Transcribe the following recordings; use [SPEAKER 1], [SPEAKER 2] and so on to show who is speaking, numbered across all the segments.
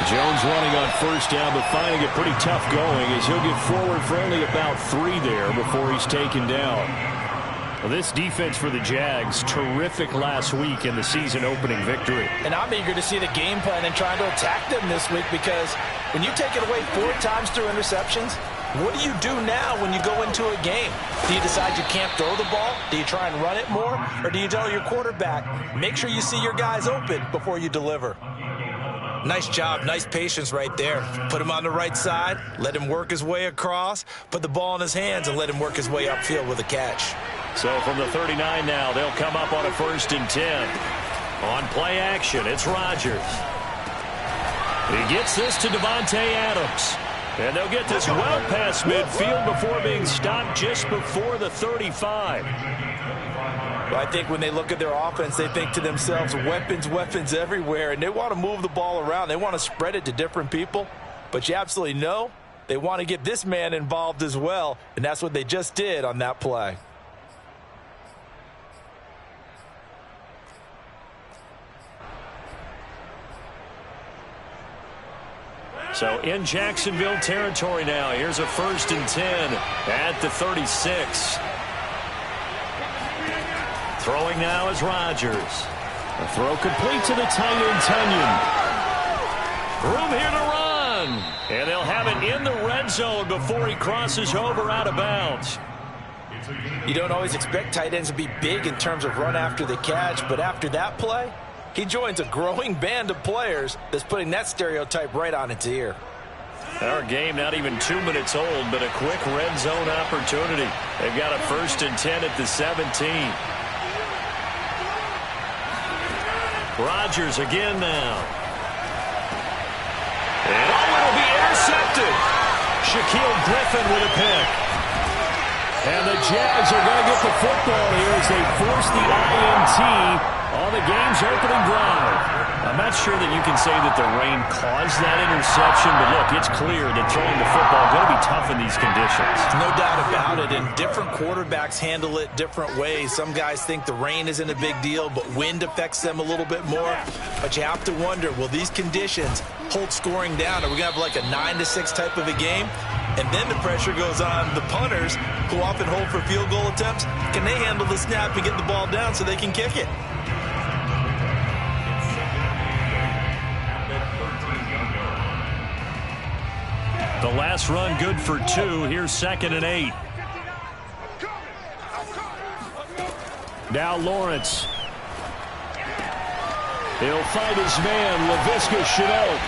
[SPEAKER 1] Jones running on first down, but finding it pretty tough going as he'll get forward for only about 3 there before he's taken down. Well, this defense for the Jags, terrific last week in the season opening victory.
[SPEAKER 2] And I'm eager to see the game plan and trying to attack them this week, because when you take it away 4 times through interceptions, what do you do now when you go into a game? Do you decide you can't throw the ball? Do you try and run it more? Or do you tell your quarterback, make sure you see your guys open before you deliver? Nice job, nice patience right there. Put him on the right side, let him work his way across, put the ball in his hands, and let him work his way upfield with a catch.
[SPEAKER 1] So from the 39 now, they'll come up on a 1st and 10. On play action, it's Rodgers. He gets this to Devontae Adams. And they'll get this well past midfield before being stopped just before the 35.
[SPEAKER 2] Well, I think when they look at their offense, they think to themselves, weapons, weapons everywhere, and they want to move the ball around. They want to spread it to different people, but you absolutely know they want to get this man involved as well, and that's what they just did on that play.
[SPEAKER 1] So in Jacksonville territory now. Here's a 1st and 10 at the 36. Throwing now is Rodgers. A throw complete to the tight end, Tunyon. Room here to run. And they'll have it in the red zone before he crosses over out of bounds.
[SPEAKER 2] You don't always expect tight ends to be big in terms of run after the catch, but after that play, he joins a growing band of players that's putting that stereotype right on its ear.
[SPEAKER 1] Our game not even 2 minutes old, but a quick red zone opportunity. They've got a 1st and 10 at the 17. Rodgers again now. And it'll be intercepted. Shaquille Griffin with a pick. And the Jags are going to get the football here as they force the INT on the game's opening drive. I'm not sure that you can say that the rain caused that interception, but look, it's clear that throwing the football is going to be tough in these conditions.
[SPEAKER 2] No doubt about it, and different quarterbacks handle it different ways. Some guys think the rain isn't a big deal, but wind affects them a little bit more. But you have to wonder, will these conditions hold scoring down? Are we going to have like a 9-6 type of a game? And then the pressure goes on the punters, who often hold for field goal attempts. Can they handle the snap and get the ball down so they can kick it?
[SPEAKER 1] The last run good for 2. Here's 2nd and 8. Now Lawrence. He'll find his man, Laviska Shenault.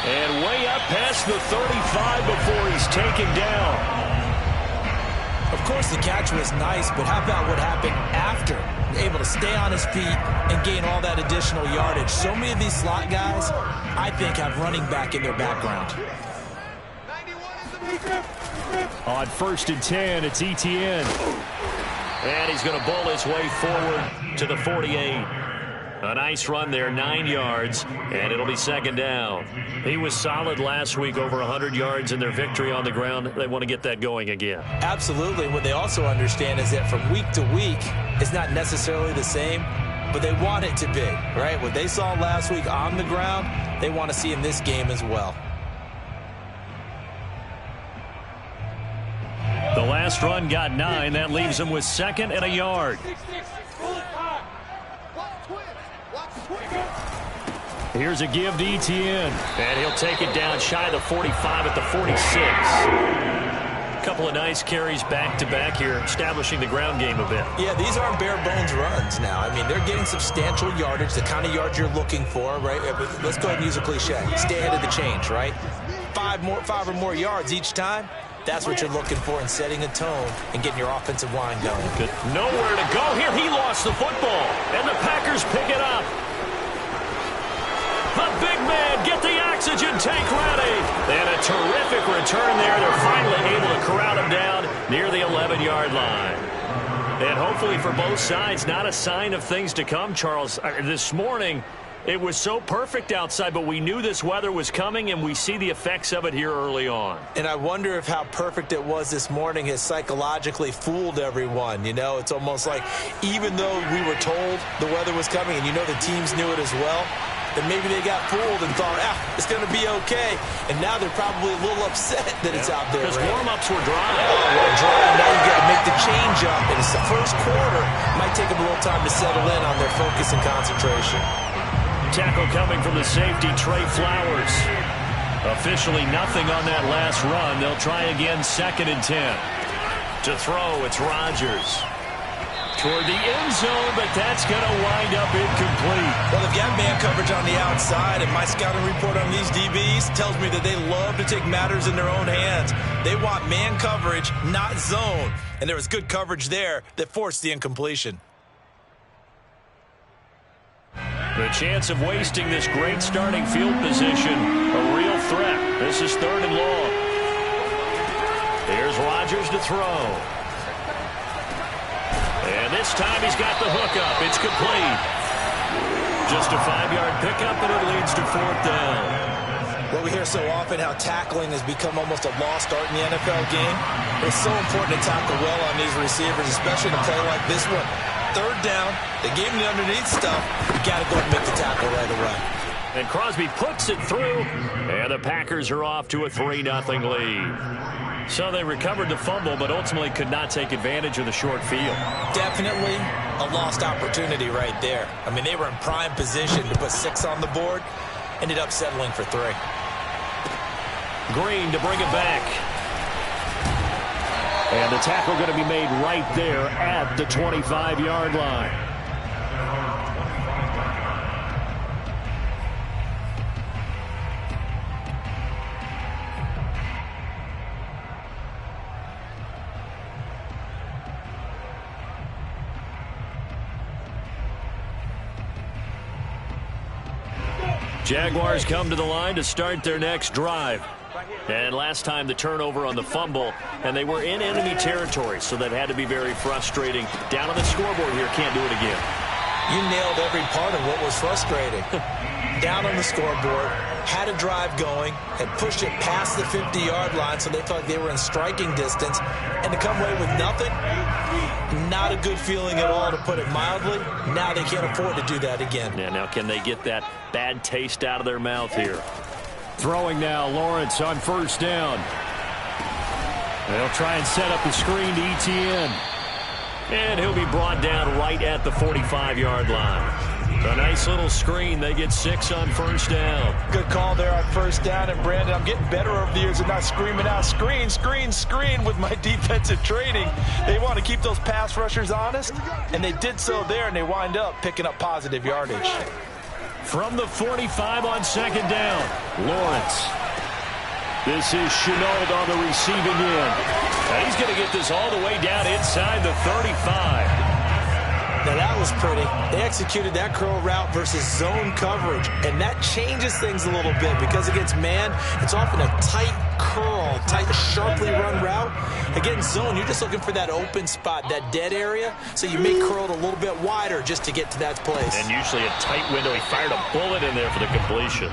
[SPEAKER 1] And way up past the 35 before he's taken down.
[SPEAKER 2] Of course, the catch was nice, but how about what happened after? Able to stay on his feet and gain all that additional yardage. So many of these slot guys, I think, have running back in their background.
[SPEAKER 1] On 1st and 10, it's Etienne. And he's going to bowl his way forward to the 48. A nice run there, 9 yards, and it'll be 2nd down. He was solid last week, over 100 yards in their victory on the ground. They want to get that going again.
[SPEAKER 2] Absolutely. What they also understand is that from week to week, it's not necessarily the same, but they want it to be, right? What they saw last week on the ground, they want to see in this game as well.
[SPEAKER 1] The last run got 9. That leaves him with 2nd and a yard. Here's a give to Etienne. And he'll take it down shy of the 45 at the 46. A couple of nice carries back-to-back here, establishing the ground game a bit.
[SPEAKER 2] Yeah, these aren't bare-bones runs now. I mean, they're getting substantial yardage, the kind of yards you're looking for, right? Let's go ahead and use a cliche. Stay ahead of the change, right? 5 or more yards each time. That's what you're looking for in setting a tone and getting your offensive line going.
[SPEAKER 1] Good. Nowhere to go here. He lost the football, and the Packers pick it up. The big man, get the oxygen tank ready. And a terrific return there. They're finally able to corral him down near the 11-yard line. And hopefully for both sides, not a sign of things to come, Charles. This morning, it was so perfect outside, but we knew this weather was coming, and we see the effects of it here early on.
[SPEAKER 2] And I wonder if how perfect it was this morning has psychologically fooled everyone. You know, it's almost like even though we were told the weather was coming, and you know the teams knew it as well, that maybe they got fooled and thought, it's going to be okay. And now they're probably a little upset that it's out there.
[SPEAKER 1] Because warm-ups were dry.
[SPEAKER 2] Dry. Now you got to make the change up. And it's the first quarter. Might take them a little time to settle in on their focus and concentration.
[SPEAKER 1] Tackle coming from the safety, Trey Flowers. Officially nothing on that last run. They'll try again, 2nd and 10. To throw, it's Rodgers. Toward the end zone, but that's going to wind up incomplete.
[SPEAKER 2] Well, they've got man coverage on the outside, and my scouting report on these DBs tells me that they love to take matters in their own hands. They want man coverage, not zone. And there was good coverage there that forced the incompletion.
[SPEAKER 1] The chance of wasting this great starting field position, a real threat. This is 3rd and long. Here's Rodgers to throw. And this time he's got the hook up. It's complete. Just a 5-yard pickup, and it leads to 4th down.
[SPEAKER 2] Well, we hear so often how tackling has become almost a lost art in the NFL game. It's so important to tackle well on these receivers, especially in a play like this one. 3rd down, they gave him the underneath stuff. You got to go and make the tackle right away.
[SPEAKER 1] And Crosby puts it through, and the Packers are off to a 3-0 lead. So they recovered the fumble, but ultimately could not take advantage of the short field.
[SPEAKER 2] Definitely a lost opportunity right there. I mean, they were in prime position to put 6 on the board. Ended up settling for 3.
[SPEAKER 1] Green to bring it back. And the tackle going to be made right there at the 25-yard line. Jaguars come to the line to start their next drive. And last time the turnover on the fumble, and they were in enemy territory, so that had to be very frustrating. Down on the scoreboard here, can't do it again.
[SPEAKER 2] You nailed every part of what was frustrating. Down on the scoreboard, had a drive going, had pushed it past the 50-yard line, so they felt like they were in striking distance, and to come away with nothing, not a good feeling at all, to put it mildly. Now they can't afford to do that again.
[SPEAKER 1] Yeah, now can they get that bad taste out of their mouth here? Throwing now, Lawrence on 1st down. They'll try and set up the screen to Etienne. And he'll be brought down right at the 45-yard line. A nice little screen. They get 6 on 1st down.
[SPEAKER 2] Good call there on 1st down. And, Brandon, I'm getting better over the years of not screaming out, screen, screen, screen with my defensive training. They want to keep those pass rushers honest, and they did so there, and they wind up picking up positive yardage.
[SPEAKER 1] From the 45 on 2nd down, Lawrence. This is Chenault on the receiving end. And he's going to get this all the way down inside the 35.
[SPEAKER 2] Now that was pretty. They executed that curl route versus zone coverage, and that changes things a little bit because against man, it's often a tight curl, tight, sharply run route. Against zone, you're just looking for that open spot, that dead area, so you may curl it a little bit wider just to get to that place.
[SPEAKER 1] And usually a tight window. He fired a bullet in there for the completion.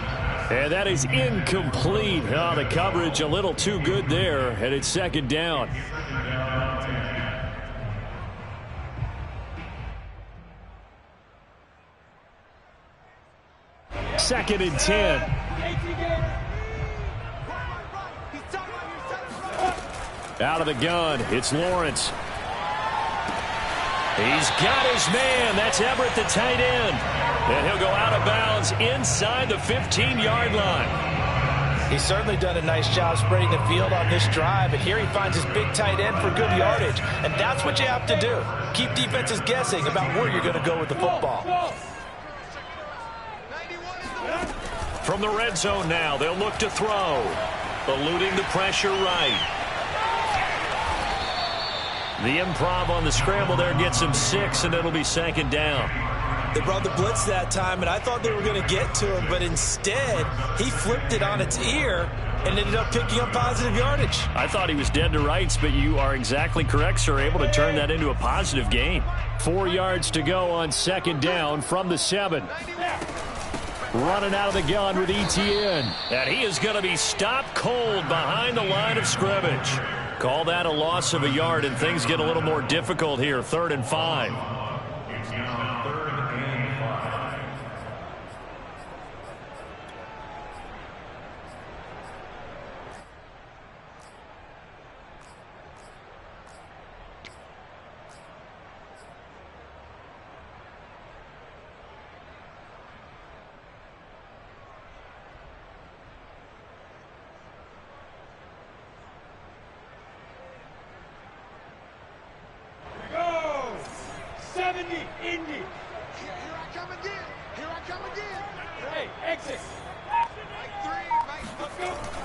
[SPEAKER 1] And that is incomplete. Oh, the coverage a little too good there, and it's 2nd down. Second and 10. Out of the gun, it's Lawrence. He's got his man. That's Everett, the tight end. And he'll go out of bounds inside the 15-yard line.
[SPEAKER 2] He's certainly done a nice job spreading the field on this drive, and here he finds his big tight end for good yardage. And that's what you have to do. Keep defenses guessing about where you're going to go with the football.
[SPEAKER 1] From the red zone now, they'll look to throw. Eluding the pressure right. The improv on the scramble there gets him 6, and it'll be 2nd down.
[SPEAKER 2] They brought the blitz that time, and I thought they were going to get to him, but instead, he flipped it on its ear and ended up picking up positive yardage.
[SPEAKER 1] I thought he was dead to rights, but you are exactly correct, sir. Able to turn that into a positive gain. 4 yards to go on 2nd down from the 7. Running out of the gun with Etienne. And he is going to be stopped cold behind the line of scrimmage. Call that a loss of a yard, and things get a little more difficult here. 3rd and 5.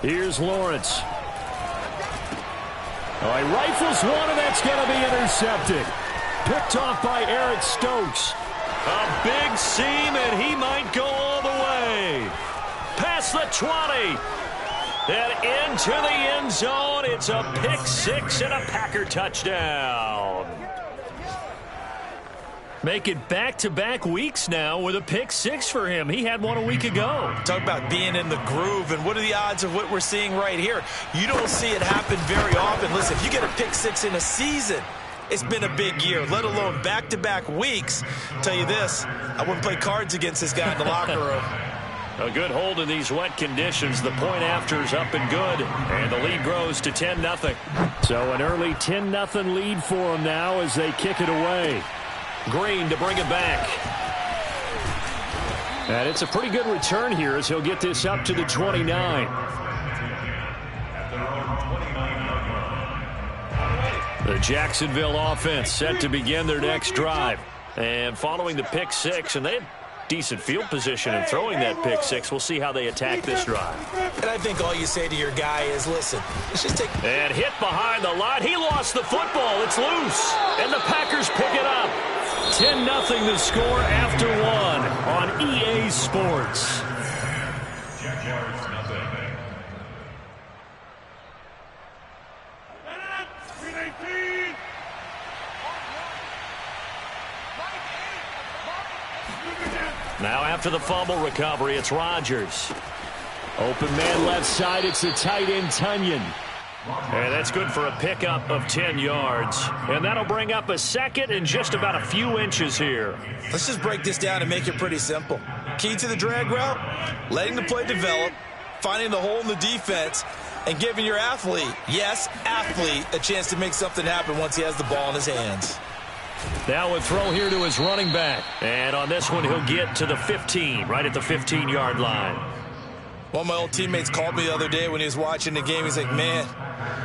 [SPEAKER 1] Here's Lawrence. Oh, he rifles one, and that's going to be intercepted. Picked off by Eric Stokes. A big seam, and he might go all the way. Past the 20. And into the end zone. It's a pick six and a Packer touchdown. Make it back-to-back weeks now with a pick six for him. He had one a week ago.
[SPEAKER 2] Talk about being in the groove, and what are the odds of what we're seeing right here? You don't see it happen very often. Listen, if you get a pick six in a season, it's been a big year, let alone back-to-back weeks. I'll tell you this, I wouldn't play cards against this guy in the locker room.
[SPEAKER 1] A good hold in these wet conditions. The point after is up and good, and the lead grows to 10-0. So an early 10-0 lead for them now as they kick it away. Green to bring it back. And it's a pretty good return here as he'll get this up to the 29. The Jacksonville offense set to begin their next drive. And following the pick six, and they had decent field position in throwing that pick six. We'll see how they attack this drive.
[SPEAKER 2] And I think all you say to your guy is, listen, let's just take...
[SPEAKER 1] And hit behind the line. He lost the football. It's loose. And the Packers pick it up. 10-0 the score after one on EA Sports. Now after the fumble recovery, it's Rodgers. Open man left side, it's the tight end Tunyon. And that's good for a pickup of 10 yards. And that'll bring up a second and just about a few inches here.
[SPEAKER 2] Let's just break this down and make it pretty simple. Key to the drag route, letting the play develop, finding the hole in the defense, and giving your athlete, yes, athlete, a chance to make something happen once he has the ball in his hands.
[SPEAKER 1] Now a throw here to his running back. And on this one, he'll get to the 15, right at the 15-yard line.
[SPEAKER 2] One of my old teammates called me the other day when he was watching the game. He's like, man,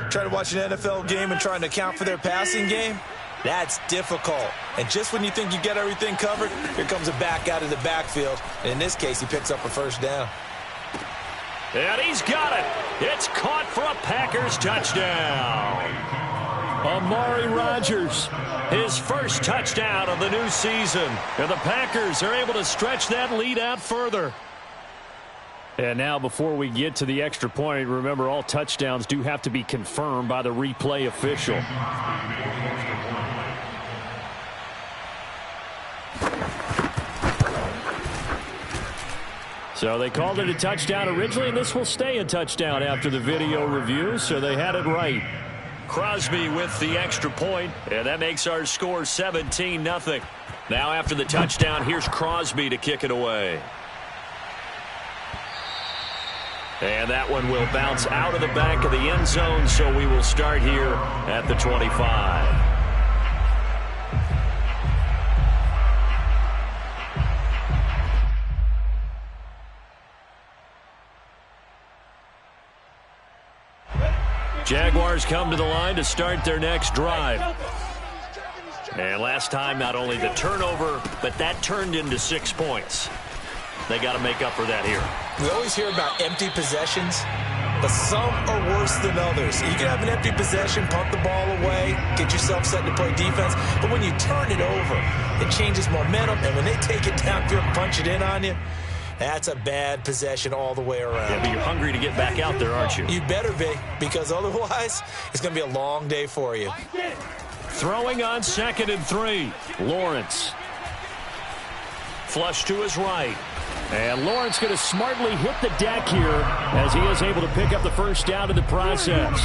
[SPEAKER 2] trying to watch an NFL game and trying to account for their passing game, that's difficult. And just when you think you get everything covered, here comes a back out of the backfield. And in this case, he picks up a first down.
[SPEAKER 1] And he's got it. It's caught for a Packers touchdown. Amari Rodgers, his first touchdown of the new season. And the Packers are able to stretch that lead out further. And now before we get to the extra point, remember all touchdowns do have to be confirmed by the replay official. So they called it a touchdown originally, and this will stay a touchdown after the video review, so they had it right. Crosby with the extra point, and that makes our score 17-0. Now after the touchdown, here's Crosby to kick it away. And that one will bounce out of the back of the end zone, so we will start here at the 25. Jaguars come to the line to start their next drive. And last time, not only the turnover, but that turned into 6 points. They got to make up for that here.
[SPEAKER 2] We always hear about empty possessions, but some are worse than others. You can have an empty possession, punt the ball away, get yourself set to play defense, but when you turn it over, it changes momentum, and when they take it downfield and punch it in on you, that's a bad possession all the way around.
[SPEAKER 1] Yeah, but you're hungry to get back out there, aren't you?
[SPEAKER 2] You better be, because otherwise, it's going to be a long day for you.
[SPEAKER 1] Throwing on 2nd and 3. Lawrence. Flush to his right. And Lawrence going to smartly hit the deck here as he is able to pick up the first down in the process.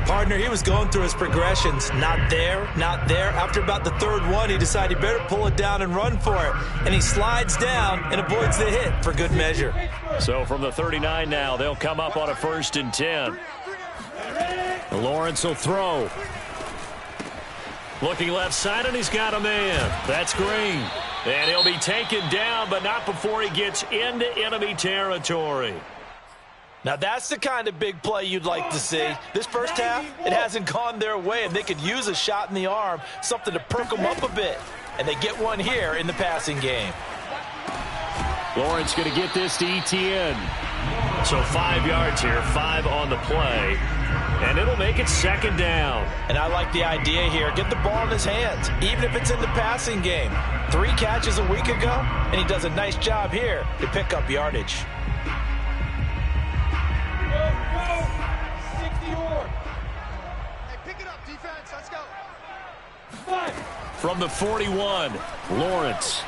[SPEAKER 2] Partner, he was going through his progressions. Not there, not there. After about the third one, he decided he better pull it down and run for it. And he slides down and avoids the hit for good measure.
[SPEAKER 1] So from the 39 now, they'll come up on a 1st and 10. Lawrence will throw. Looking left side, and he's got a man. That's Green. And he'll be taken down, but not before he gets into enemy territory.
[SPEAKER 2] Now, that's the kind of big play you'd like to see. This first half, it hasn't gone their way, and they could use a shot in the arm, something to perk them up a bit. and they get one here in the passing game.
[SPEAKER 1] Lawrence going to get this to Etienne. So 5 yards here, 5 on the play. And it'll make it second down.
[SPEAKER 2] And I like the idea here. Get the ball in his hands, even if it's in the passing game. 3 catches a week ago, and he does a nice job here to pick up yardage.
[SPEAKER 3] Hey, pick it up, defense. Let's go.
[SPEAKER 1] From the 41, Lawrence.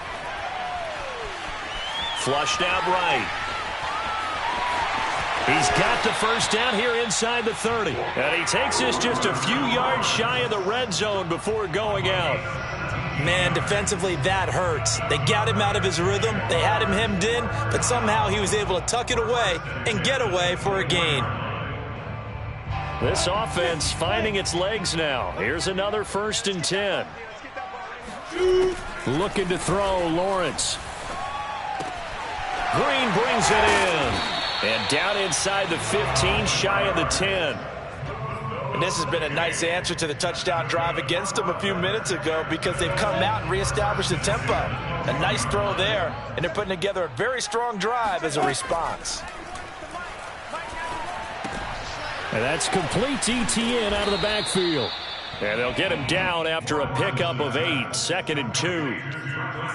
[SPEAKER 1] Flushed out right. He's got the first down here inside the 30. And he takes this just a few yards shy of the red zone before going out.
[SPEAKER 2] Man, defensively, that hurts. They got him out of his rhythm. They had him hemmed in, but somehow he was able to tuck it away and get away for a gain.
[SPEAKER 1] This offense finding its legs now. Here's another 1st and 10. Looking to throw, Lawrence. Green brings it in. And down inside the 15, shy of the 10.
[SPEAKER 2] And this has been a nice answer to the touchdown drive against them a few minutes ago because they've come out and reestablished the tempo. A nice throw there, and they're putting together a very strong drive as a response.
[SPEAKER 1] And that's complete to Etienne out of the backfield. And they'll get him down after a pickup of 8, 2nd and 2.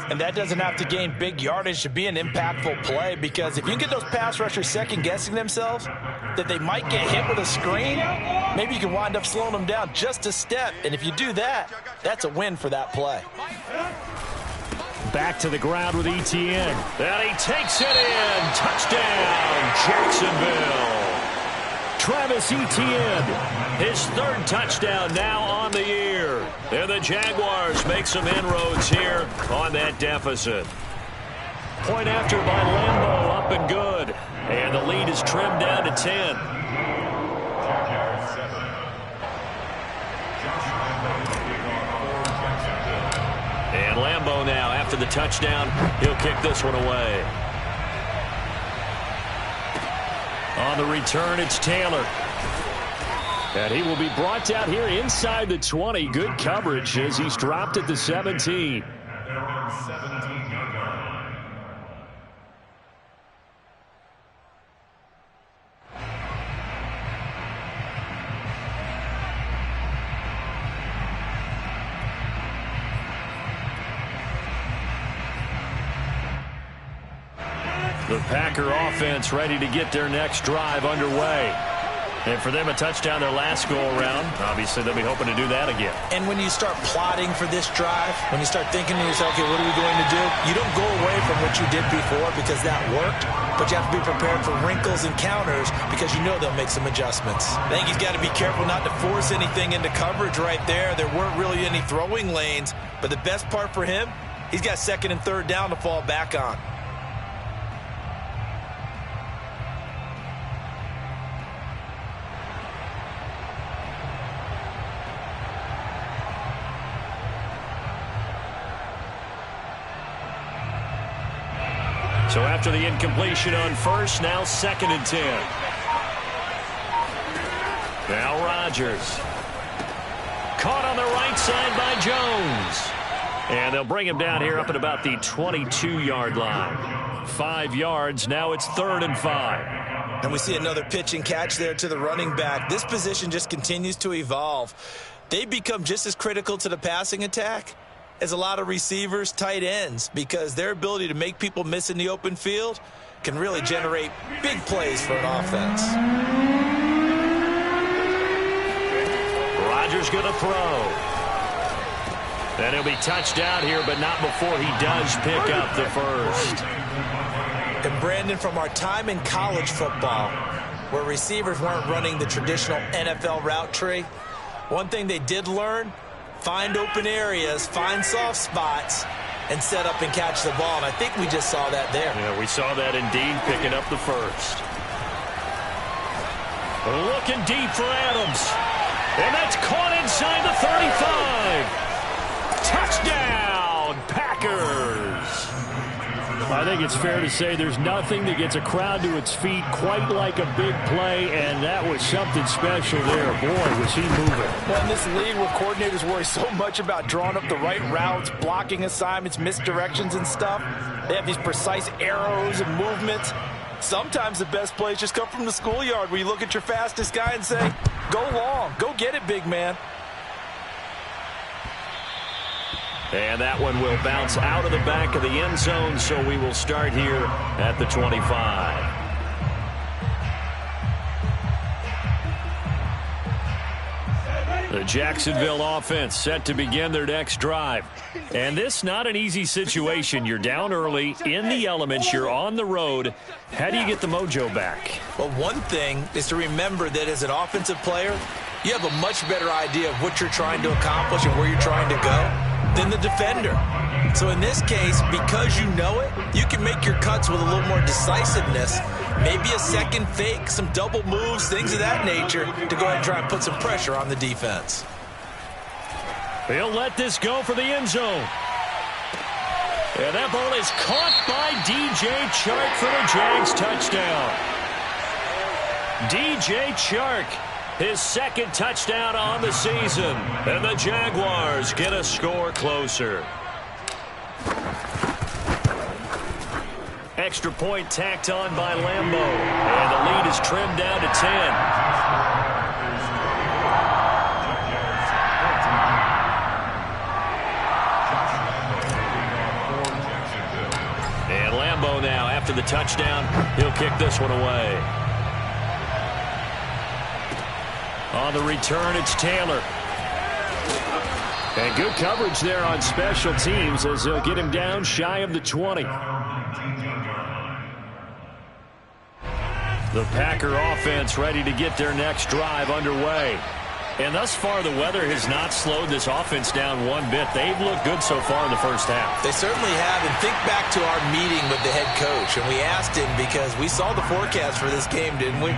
[SPEAKER 2] And that doesn't have to gain big yardage to be an impactful play because if you can get those pass rushers second-guessing themselves that they might get hit with a screen, maybe you can wind up slowing them down just a step. And if you do that, that's a win for that play.
[SPEAKER 1] Back to the ground with Etienne. And he takes it in. Touchdown, Jacksonville. Travis Etienne, his 3rd touchdown now on the year. And the Jaguars make some inroads here on that deficit. Point after by Lambeau, up and good. And the lead is trimmed down to 10. And Lambeau now, after the touchdown, he'll kick this one away. On the return, it's Taylor. And he will be brought down here inside the 20. Good coverage as he's dropped at the 17. The Packer offense ready to get their next drive underway. And for them, a touchdown their last go-around. Obviously, they'll be hoping to do that again.
[SPEAKER 2] And when you start plotting for this drive, when you start thinking to yourself, okay, what are we going to do? You don't go away from what you did before because that worked, but you have to be prepared for wrinkles and counters because you know they'll make some adjustments. I think he's got to be careful not to force anything into coverage right there. There weren't really any throwing lanes, but the best part for him, he's got 2nd and 3rd down to fall back on.
[SPEAKER 1] So after the incompletion on 1st, now 2nd and 10. Now Rodgers. Caught on the right side by Jones. And they'll bring him down here up at about the 22-yard line. 5 yards, now it's 3rd and 5.
[SPEAKER 2] And we see another pitch and catch there to the running back. This position just continues to evolve. They've become just as critical to the passing attack as a lot of receivers, tight ends, because their ability to make people miss in the open field can really generate big plays for an offense.
[SPEAKER 1] Rodgers going to throw. And he'll be touched out here, but not before he does pick up the 1st.
[SPEAKER 2] And Brandon, from our time in college football, where receivers weren't running the traditional NFL route tree, one thing they did learn, find open areas, find soft spots, and set up and catch the ball. And I think we just saw that there.
[SPEAKER 1] Yeah, we saw that indeed, picking up the 1st. Looking deep for Adams. And that's caught inside the 35. Touchdown, Packers. I think it's fair to say there's nothing that gets a crowd to its feet quite like a big play, and that was something special there. Boy, was he moving.
[SPEAKER 2] Well, in this league where coordinators worry so much about drawing up the right routes, blocking assignments, misdirections and stuff, they have these precise arrows and movements. Sometimes the best plays just come from the schoolyard where you look at your fastest guy and say, go long, go get it, big man.
[SPEAKER 1] And that one will bounce out of the back of the end zone, so we will start here at the 25. The Jacksonville offense set to begin their next drive. And this not an easy situation. You're down early, in the elements, you're on the road. How do you get the mojo back?
[SPEAKER 2] Well, one thing is to remember that as an offensive player, you have a much better idea of what you're trying to accomplish and where you're trying to go than the defender. So in this case, because you know it, you can make your cuts with a little more decisiveness, maybe a second fake, some double moves, things of that nature, to go ahead and try and put some pressure on the defense.
[SPEAKER 1] He'll let this go for the end zone. And that ball is caught by DJ Chark for the Jags touchdown. DJ Chark, his second touchdown on the season. And the Jaguars get a score closer. Extra point tacked on by Lambeau. And the lead is trimmed down to 10. And Lambeau now, after the touchdown, he'll kick this one away. On the return, it's Taylor. And good coverage there on special teams as they'll get him down shy of the 20. The Packer offense ready to get their next drive underway. And thus far, the weather has not slowed this offense down one bit. They've looked good so far in the first half.
[SPEAKER 2] They certainly have. And think back to our meeting with the head coach. And we asked him, because we saw the forecast for this game, didn't we?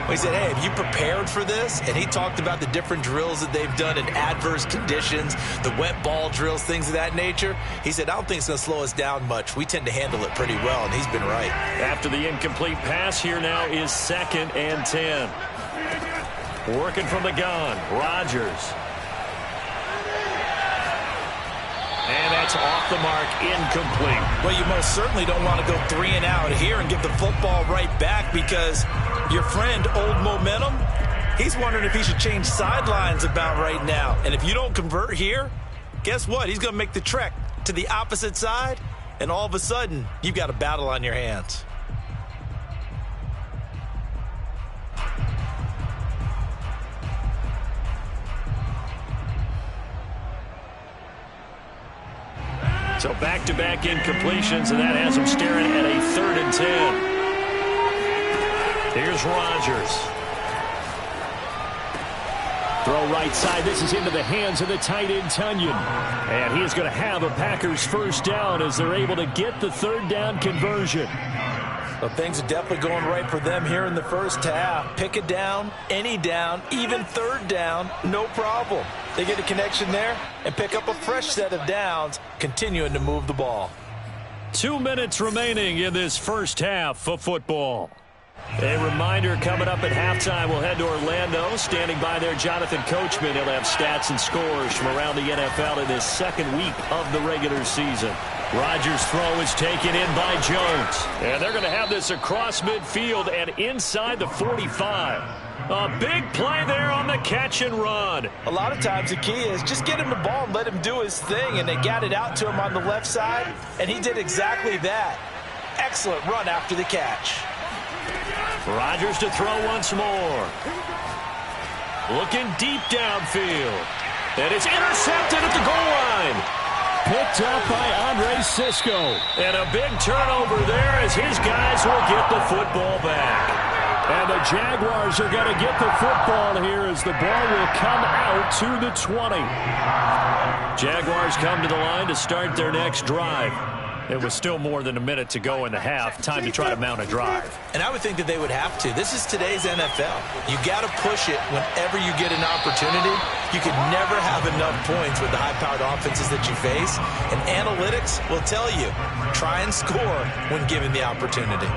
[SPEAKER 2] We said, hey, have you prepared for this? And he talked about the different drills that they've done in adverse conditions, the wet ball drills, things of that nature. He said, I don't think it's going to slow us down much. We tend to handle it pretty well, and he's been right.
[SPEAKER 1] After the incomplete pass, here now is 2nd and 10. Working from the gun, Rodgers. And that's off the mark, incomplete.
[SPEAKER 2] Well, you most certainly don't want to go 3 and out here and give the football right back, because your friend, Old Momentum, he's wondering if he should change sidelines about right now. And if you don't convert here, guess what? He's going to make the trek to the opposite side, and all of a sudden, you've got a battle on your hands.
[SPEAKER 1] So back-to-back incompletions, and that has them staring at a 3rd and 10. Here's Rodgers. Throw right side. This is into the hands of the tight end, Tunyon. And he is going to have a Packers first down as they're able to get the 3rd down conversion.
[SPEAKER 2] Well, things are definitely going right for them here in the first half. Pick it down, any down, even 3rd down, no problem. They get a connection there and pick up a fresh set of downs, continuing to move the ball.
[SPEAKER 1] 2 minutes remaining in this first half of football. A reminder, coming up at halftime, we'll head to Orlando. Standing by there, Jonathan Coachman. He'll have stats and scores from around the NFL in this 2nd week of the regular season. Rodgers' throw is taken in by Jones. And they're going to have this across midfield and inside the 45. A big play there on the catch and run.
[SPEAKER 2] A lot of times the key is just get him the ball and let him do his thing. And they got it out to him on the left side, and he did exactly that. Excellent run after the catch.
[SPEAKER 1] Rodgers to throw once more. Looking deep downfield. And it's intercepted at the goal line. Picked up by Andre Sisco. And a big turnover there as his guys will get the football back. And the Jaguars are going to get the football here as the ball will come out to the 20. Jaguars come to the line to start their next drive. It was still more than a minute to go in the half. Time to try to mount a drive.
[SPEAKER 2] And I would think that they would have to. This is today's NFL. You got to push it whenever you get an opportunity. You can never have enough points with the high-powered offenses that you face. And analytics will tell you, try and score when given the opportunity.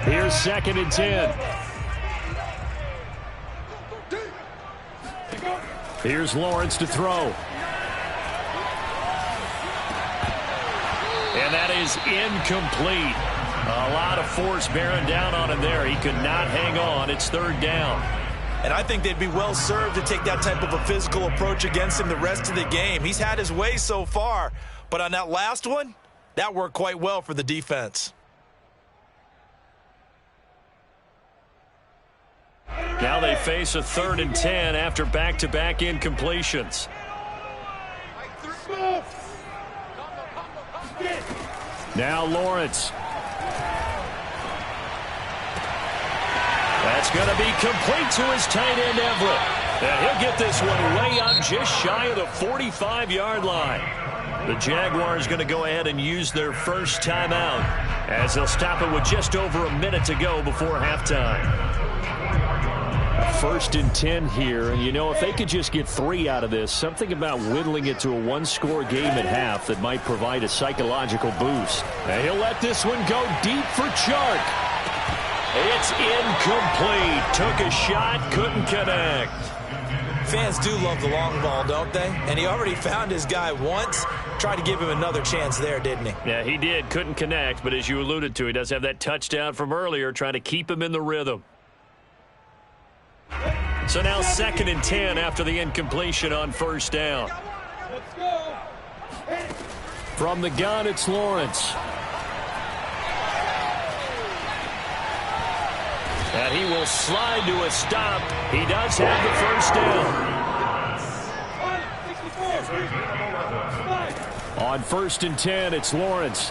[SPEAKER 1] Here's 2nd and 10. Here's Lawrence to throw. And that is incomplete. A lot of force bearing down on him there. He could not hang on. It's 3rd down.
[SPEAKER 2] And I think they'd be well served to take that type of a physical approach against him the rest of the game. He's had his way so far. But on that last one, that worked quite well for the defense.
[SPEAKER 1] Now they face a 3rd and 10 after back-to-back incompletions. Now Lawrence. That's going to be complete to his tight end, Aefl. And he'll get this one way up just shy of the 45-yard line. The Jaguars going to go ahead and use their first timeout as they'll stop it with just over a minute to go before halftime. 1st and 10 here, and you know, if they could just get 3 out of this, something about whittling it to a one-score game at half that might provide a psychological boost. And he'll let this one go deep for Chark. It's incomplete. Took a shot, couldn't connect.
[SPEAKER 2] Fans do love the long ball, don't they? And he already found his guy once. Tried to give him another chance there, didn't he?
[SPEAKER 1] Yeah, he did. Couldn't connect, but as you alluded to, he does have that touchdown from earlier, trying to keep him in the rhythm. So now 2nd and 10 after the incompletion on 1st down. From the gun, it's Lawrence. And he will slide to a stop. He does have the 1st down. On 1st and 10, it's Lawrence.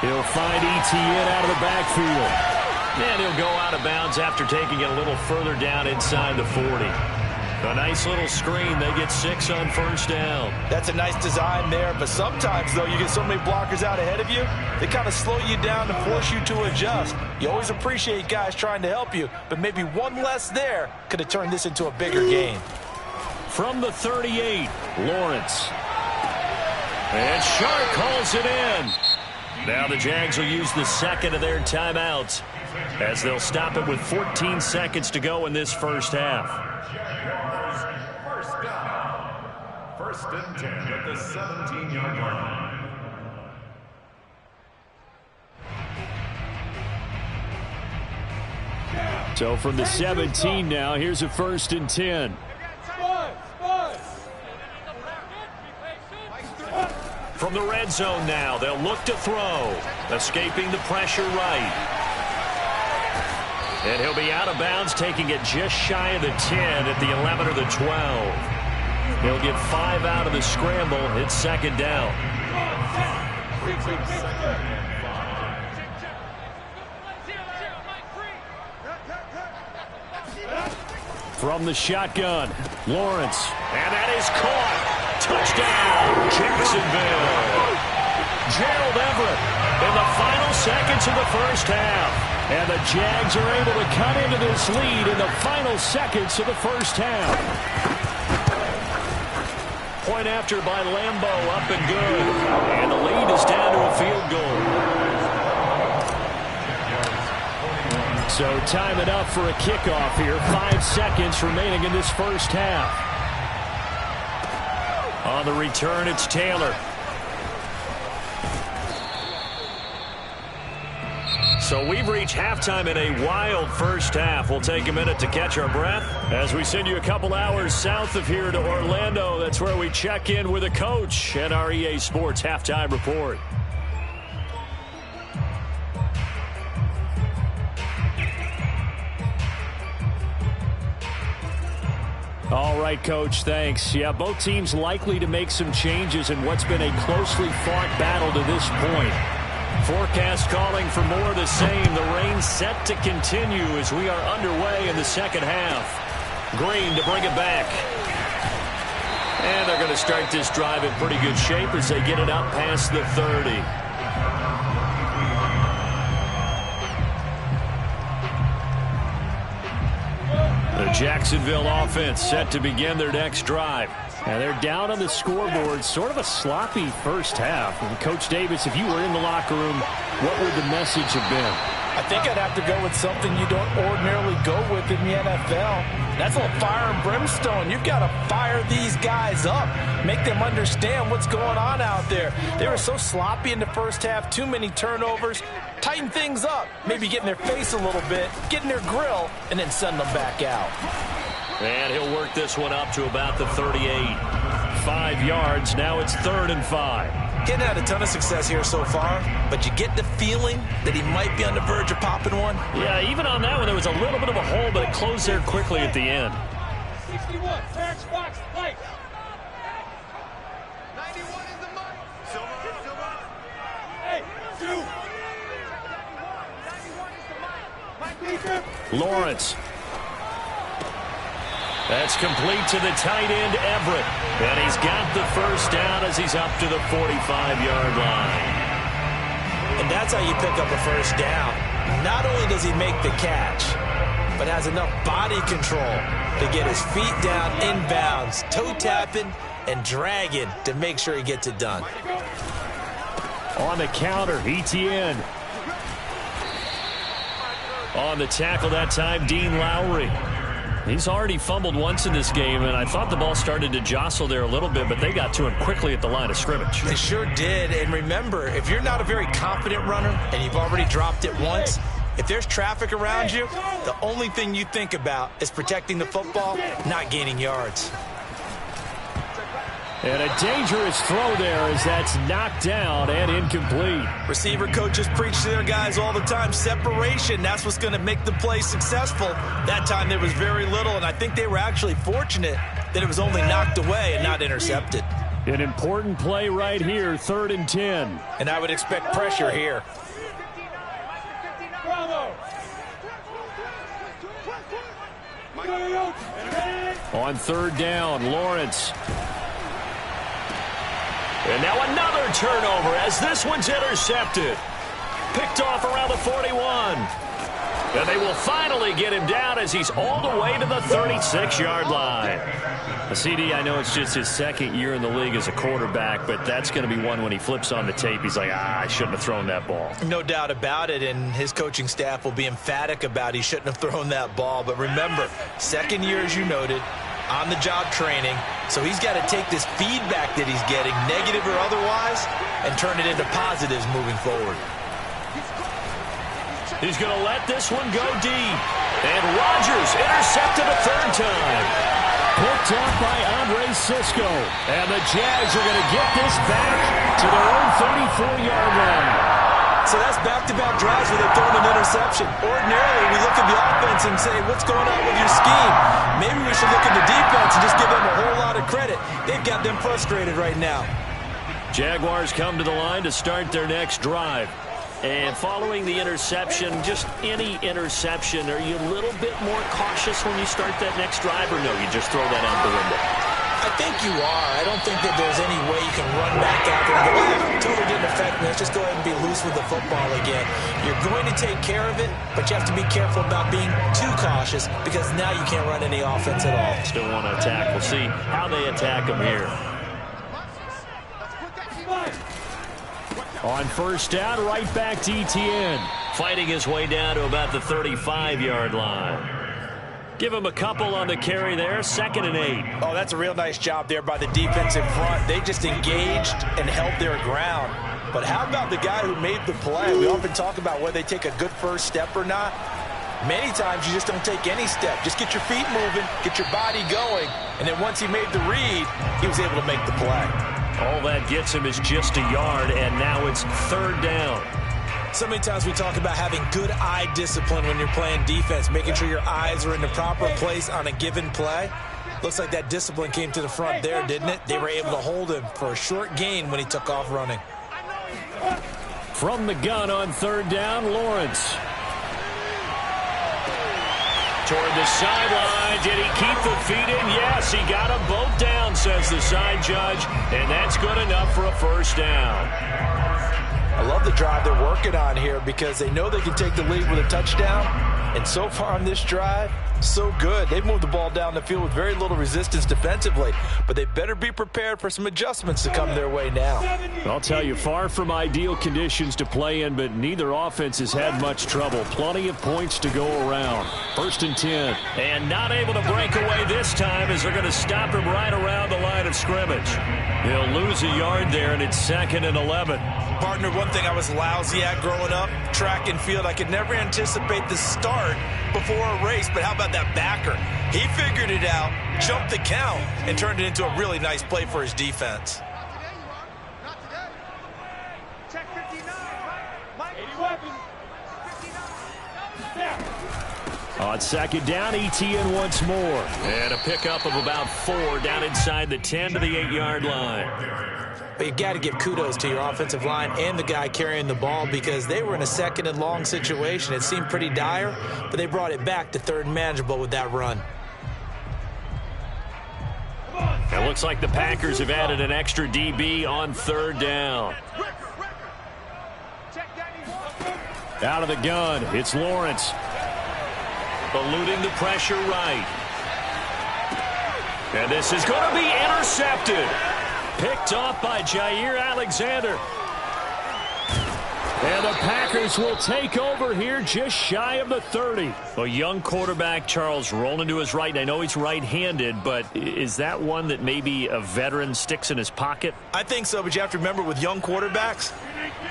[SPEAKER 1] He'll find Etienne out of the backfield. And he'll go out of bounds after taking it a little further down inside the 40. A nice little screen. They get 6 on 1st down.
[SPEAKER 2] That's a nice design there, but sometimes, though, you get so many blockers out ahead of you, they kind of slow you down and force you to adjust. You always appreciate guys trying to help you, but maybe one less there could have turned this into a bigger game.
[SPEAKER 1] From the 38, Lawrence. And Chark calls it in. Now the Jags will use the 2nd of their timeouts as they'll stop it with 14 seconds to go in this 1st half.
[SPEAKER 4] 1st and 10 at the 17-yard line.
[SPEAKER 1] So from the 17 now, here's a 1st and 10. From the red zone now, they'll look to throw. Escaping the pressure right. And he'll be out of bounds, taking it just shy of the 10 at the 11 or the 12. He'll get 5 out of the scramble. It's 2nd down. From the shotgun, Lawrence. And that is caught. Touchdown, Jacksonville. Gerald Everett in the final seconds of the 1st half. And the Jags are able to cut into this lead in the final seconds of the 1st half. Point after by Lambeau, up and good. And the lead is down to a field goal. So time it up for a kickoff here. 5 seconds remaining in this 1st half. On the return, it's Taylor. So we've reached halftime in a wild 1st half. We'll take a minute to catch our breath as we send you a couple hours south of here to Orlando. That's where we check in with a coach and our EA Sports Halftime Report. All right, Coach, thanks. Yeah, both teams likely to make some changes in what's been a closely fought battle to this point. Forecast calling for more of the same. The rain set to continue as we are underway in the 2nd half. Green to bring it back. And they're going to start this drive in pretty good shape as they get it up past the 30. The Jacksonville offense set to begin their next drive. And they're down on the scoreboard, sort of a sloppy first half. And Coach Davis, if you were in the locker room, what would the message have been?
[SPEAKER 2] I think I'd have to go with something you don't ordinarily go with in the NFL. That's a little fire and brimstone. You've got to fire these guys up. Make them understand what's going on out there. They were so sloppy in the first half, too many turnovers. Tighten things up. Maybe get in their face a little bit, get in their grill, and then send them back out.
[SPEAKER 1] And he'll work this one up to about the 38. 5 yards. Now it's 3rd and 5.
[SPEAKER 2] Getting had a ton of success here so far, but you get the feeling that he might be on the verge of popping one.
[SPEAKER 1] Yeah, even on that one, there was a little bit of a hole, but it closed there quickly at the end.
[SPEAKER 3] 61, Terrence Fox, Mike. 91 is the Mike. Silver. Hey, 2. 91 is the Mike.
[SPEAKER 1] Lawrence. That's complete to the tight end, Everett. And he's got the first down as he's up to the 45-yard line.
[SPEAKER 2] And that's how you pick up a first down. Not only does he make the catch, but has enough body control to get his feet down inbounds, toe tapping and dragging to make sure he gets it done.
[SPEAKER 1] On the counter, Etienne. On the tackle that time, Dean Lowry. He's already fumbled once in this game, and I thought the ball started to jostle there a little bit, but they got to him quickly at the line of scrimmage.
[SPEAKER 2] They sure did, and remember, if you're not a very confident runner and you've already dropped it once, if there's traffic around you, the only thing you think about is protecting the football, not gaining yards.
[SPEAKER 1] And a dangerous throw there as that's knocked down and incomplete.
[SPEAKER 2] Receiver coaches preach to their guys all the time. Separation, that's what's going to make the play successful. That time there was very little, and I think they were actually fortunate that it was only knocked away and not intercepted.
[SPEAKER 1] An important play right here, 3rd and 10.
[SPEAKER 2] And I would expect pressure here.
[SPEAKER 1] On 3rd down, Lawrence. And now another turnover as this one's intercepted. Picked off around the 41. And they will finally get him down as he's all the way to the 36-yard line. CD, I know it's just his 2nd year in the league as a quarterback, but that's going to be one when he flips on the tape. He's like, I shouldn't have thrown that ball.
[SPEAKER 2] No doubt about it, and his coaching staff will be emphatic about he shouldn't have thrown that ball. But remember, 2nd year, as you noted, on-the-job training, so he's got to take this feedback that he's getting, negative or otherwise, and turn it into positives moving forward.
[SPEAKER 1] He's going to let this one go deep. And Rodgers intercepted a 3rd time. Picked up by Andre Sisco. And the Jags are going to get this back to their own 34-yard line.
[SPEAKER 2] So that's back-to-back drives where they've thrown an interception. Ordinarily, we look at the offense and say, what's going on with your scheme? Maybe we should look at the defense and just give them a whole lot of credit. They've got them frustrated right now.
[SPEAKER 1] Jaguars come to the line to start their next drive. And following the interception, just any interception, are you a little bit more cautious when you start that next drive, or no, you just throw that out the window?
[SPEAKER 2] I think you are. I don't think that there's any way you can run back out there and go, well, totally didn't affect me. Let's just go ahead and be loose with the football again. You're going to take care of it, but you have to be careful about being too cautious because now you can't run any offense at all.
[SPEAKER 1] Still want to attack. We'll see how they attack them here. On 1st down, right back to Etienne. Fighting his way down to about the 35-yard line. Give him a couple on the carry there, 2nd and 8.
[SPEAKER 2] Oh, that's a real nice job there by the defense in front. They just engaged and held their ground. But how about the guy who made the play? We often talk about whether they take a good first step or not. Many times you just don't take any step. Just get your feet moving, get your body going, and then once he made the read, he was able to make the play.
[SPEAKER 1] All that gets him is just a yard, and now it's 3rd down.
[SPEAKER 2] So many times we talk about having good eye discipline when you're playing defense, making sure your eyes are in the proper place on a given play. Looks like that discipline came to the front there, didn't it? They were able to hold him for a short gain when he took off running.
[SPEAKER 1] From the gun on 3rd down, Lawrence. toward the sideline. Did he keep the feet in? Yes, he got them both down, says the side judge, and that's good enough for a first down.
[SPEAKER 2] I love the drive they're working on here because they know they can take the lead with a touchdown. And so far on this drive, so good. They've moved the ball down the field with very little resistance defensively, but they better be prepared for some adjustments to come their way now.
[SPEAKER 1] I'll tell you, far from ideal conditions to play in, but neither offense has had much trouble. Plenty of points to go around. 1st and 10. And not able to break away this time as they're going to stop him right around the line of scrimmage. He'll lose a yard there, and it's 2nd and 11.
[SPEAKER 2] Partner, one thing I was lousy at growing up, track and field, I could never anticipate the start before a race, but how about that backer? He figured it out, jumped the count, and turned it into a really nice play for his defense.
[SPEAKER 3] Not today, you are. Not today. Check 59. Mike. 81. 59.
[SPEAKER 1] On 2nd down, ETN once more. And a pickup of about 4 down inside the 10 to the 8-yard line.
[SPEAKER 2] But you got to give kudos to your offensive line and the guy carrying the ball because they were in a 2nd and long situation. It seemed pretty dire, but they brought it back to 3rd and manageable with that run.
[SPEAKER 1] It looks like the Packers have added an extra DB on 3rd down. Out of the gun, it's Lawrence. Eluding the pressure right. And this is going to be intercepted. Picked off by Jair Alexander. And the Packers will take over here just shy of the 30. A young quarterback, Charles, rolling to his right. I know he's right-handed, but is that one that maybe a veteran sticks in his pocket?
[SPEAKER 2] I think so, but you have to remember with young quarterbacks,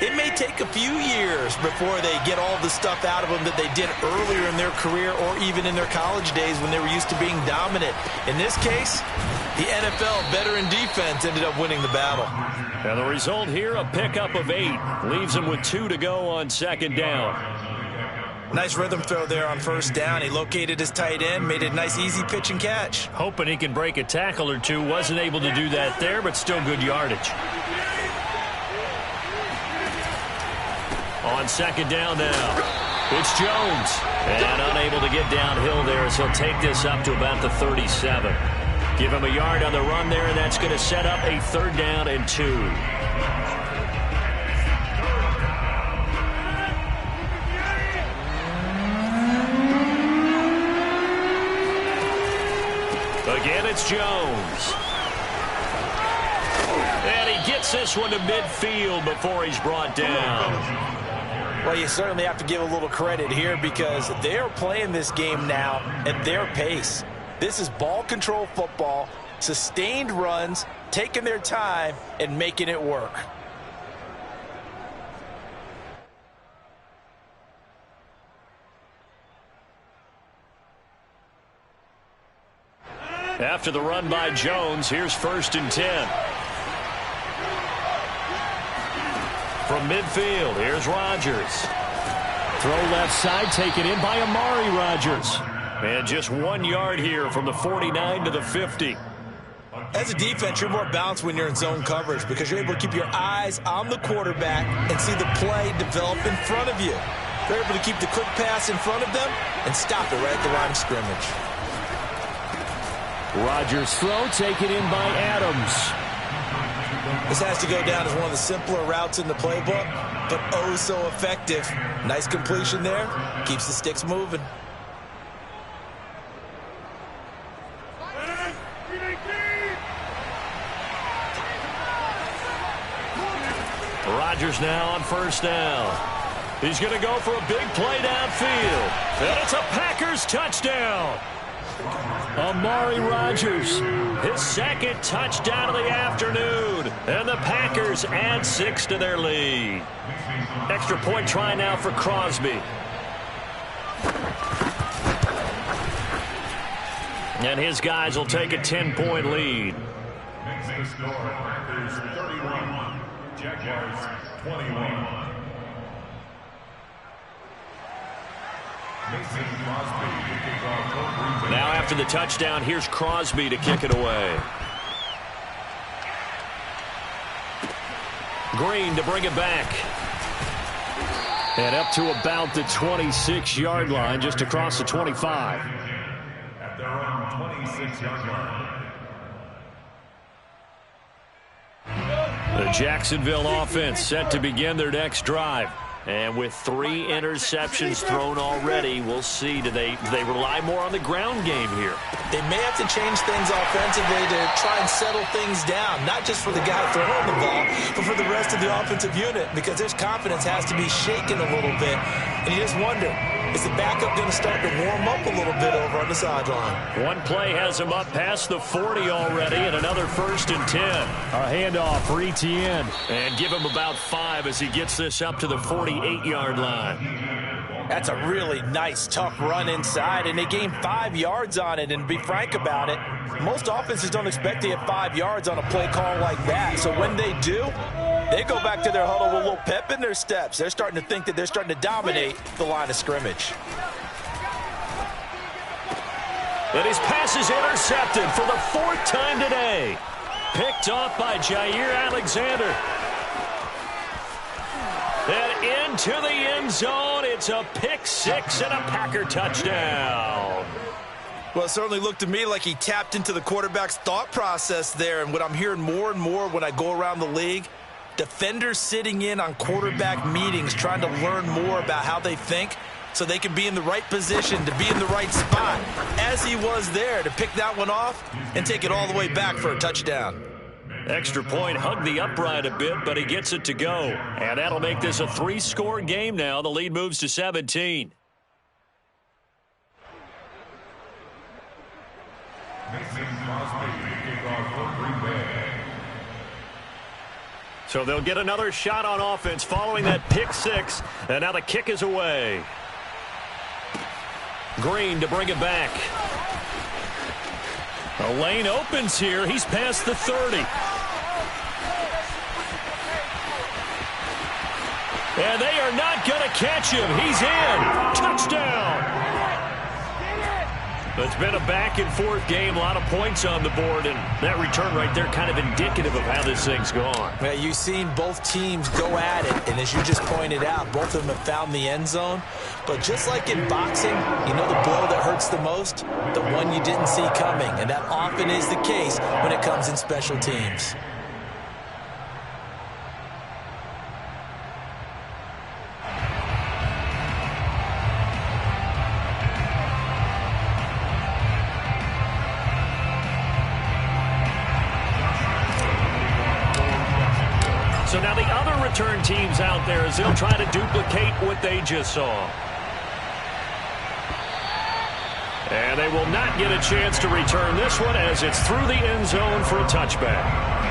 [SPEAKER 2] it may take a few years before they get all the stuff out of them that they did earlier in their career or even in their college days when they were used to being dominant. In this case, the NFL veteran defense ended up winning the battle.
[SPEAKER 1] And the result here, a pickup of 8. Leaves him with 2 to go on 2nd down.
[SPEAKER 2] Nice rhythm throw there on 1st down. He located his tight end, made a nice easy pitch and catch.
[SPEAKER 1] Hoping he can break a tackle or two. Wasn't able to do that there, but still good yardage. On 2nd down now, it's Jones. And unable to get downhill there as he'll take this up to about the 37. Give him a yard on the run there, and that's going to set up a 3rd down and 2. Again, it's Jones. And he gets this one to midfield before he's brought down.
[SPEAKER 2] Well, you certainly have to give a little credit here because they're playing this game now at their pace. This is ball control football, sustained runs, taking their time, and making it work.
[SPEAKER 1] After the run by Jones, here's 1st and 10. From midfield, here's Rodgers. Throw left side, taken in by Amari Rodgers. And just 1 yard here from the 49 to the 50.
[SPEAKER 2] As a defense, you're more balanced when you're in zone coverage because you're able to keep your eyes on the quarterback and see the play develop in front of you. You're able to keep the quick pass in front of them and stop it right at the line of scrimmage.
[SPEAKER 1] Rodgers' throw taken in by Adams.
[SPEAKER 2] This has to go down as one of the simpler routes in the playbook, but oh so effective. Nice completion there. Keeps the sticks moving.
[SPEAKER 1] Rodgers now on 1st down. He's going to go for a big play downfield. And it's a Packers touchdown. Amari Rodgers, his 2nd touchdown of the afternoon. And the Packers add 6 to their lead. Extra point try now for Crosby. And his guys will take a 10-point lead.
[SPEAKER 4] Next score, Packers 31, Jaguars 21.
[SPEAKER 1] Now after the touchdown, here's Crosby to kick it away. Green to bring it back. And up to about the 26-yard line, just across the 25.
[SPEAKER 4] 26-yard line.
[SPEAKER 1] The Jacksonville offense set to begin their next drive. And with 3 interceptions thrown already, we'll see. Do they rely more on the ground game here?
[SPEAKER 2] They may have to change things offensively to try and settle things down, not just for the guy throwing the ball, but for the rest of the offensive unit, because their confidence has to be shaken a little bit. And you just wonder, is the backup going to start to warm up a little bit over on the sideline?
[SPEAKER 1] One play has him up past the 40 already, and another 1st and 10. A handoff for Etienne. And give him about 5 as he gets this up to the 48-yard line.
[SPEAKER 2] That's a really nice, tough run inside, and they gained 5 yards on it. And to be frank about it, most offenses don't expect to get 5 yards on a play call like that. So when they do, they go back to their huddle with a little pep in their steps. They're starting to think that they're starting to dominate the line of scrimmage.
[SPEAKER 1] And his pass is intercepted for the 4th time today. Picked off by Jair Alexander. And into the end zone. It's a pick 6 and a Packer touchdown.
[SPEAKER 2] Well, it certainly looked to me like he tapped into the quarterback's thought process there. And what I'm hearing more and more when I go around the league, defenders sitting in on quarterback meetings trying to learn more about how they think so they can be in the right position to be in the right spot, as he was there to pick that one off and take it all the way back for a touchdown.
[SPEAKER 1] Extra point, hugged the upright a bit, but he gets it to go. And that'll make this a 3-score game now. The lead moves to 17. So they'll get another shot on offense following that pick 6. And now the kick is away. Green to bring it back. A lane opens here. He's past the 30. And they are not going to catch him. He's in. Touchdown. It's been a back-and-forth game, a lot of points on the board, and that return right there kind of indicative of how this thing's gone.
[SPEAKER 2] Well, you've seen both teams go at it, and as you just pointed out, both of them have found the end zone. But just like in boxing, you know the blow that hurts the most? The one you didn't see coming, and that often is the case when it comes in special teams.
[SPEAKER 1] So now the other return teams out there as they'll try to duplicate what they just saw. And they will not get a chance to return this one as it's through the end zone for a touchback.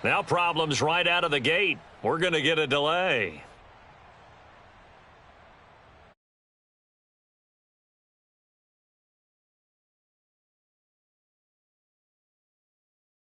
[SPEAKER 1] Now problems right out of the gate. We're going to get a delay.